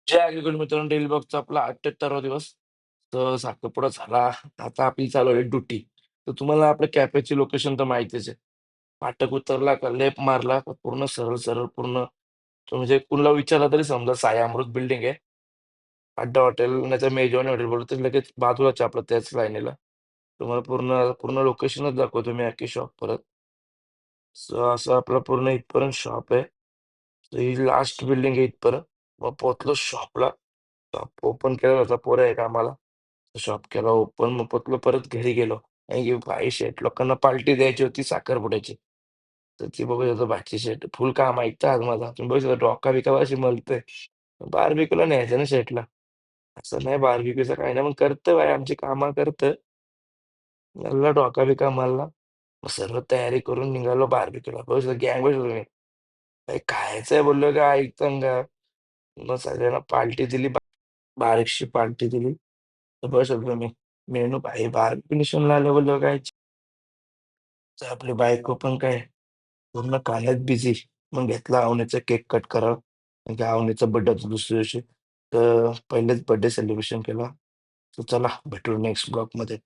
जय agriculture मित्रांनो, daily ब्लॉगचा आपला 78वा दिवस. तर साखरपुडा झाला. आता आपली चालू आहे ड्युटी. तर तुम्हाला आपल्या कॅफेची लोकेशन तर माहितीच आहे. फाटक उतरला का लेफ्ट मारला का पूर्ण सरळ-सरळ पूर्ण तो म्हणजे कुणाला विचारलं तरी समजा साई अमृत बिल्डिंग आहे. अड्डा हॉटेल नाहीतर मेजवानी हॉटेल बोललं तर लगेच बाजूलाच आहे आपलं त्याच लाईनीला. तुम्हाला पूर्ण पूर्ण लोकेशनच दाखवतो मी अख्खी शॉप परत. असं आपलं पूर्ण इथपर्यंत शॉप आहे. तर ही लास्ट बिल्डिंग आहे इथपर्यंत. मग पोहोचलो शॉपला. शॉप ओपन केला होता. पोरं आहे कामाला. शॉप केला ओपन. मग पोहोचलो परत घरी गेलो. कारण की भाई शेठ लोकांना पार्टी द्यायची होती साखरपुड्याची. तर ती बघत होतो भाची शेठ फुल काम ऐकता आज माझा. तुम्ही बघू शकता डोका-बिका अशी मलतोय. बार्बेक्यूला न्यायचं ना शेठला. असं नाही बार्बेक्यूचं काही नाही. मग करतं भाई आमची कामं करतं. मला डोका-बिका मारला. मग सर्व तयारी करून निघालो बार्बेक्यूला. बस गँग बसलो मी. "काही खायचंय?" बोललो का ऐकतं का? मग सगळ्यांना पार्टी दिली. बारीकशी पार्टी दिली. तर बसलो मी. मेनू भाई बार्बेक्यूला आलं बोललो काय तर आपली बायको पण काय पूर्ण कामात बिझी. मग घेतला अवनीचा केक कट करावं. कारण की अवनीचा बर्थडे होता दुसऱ्या दिवशी. तर पहिलेच बर्थडे सेलिब्रेशन केला. तर चला भेटू नेक्स्ट ब्लॉगमध्ये.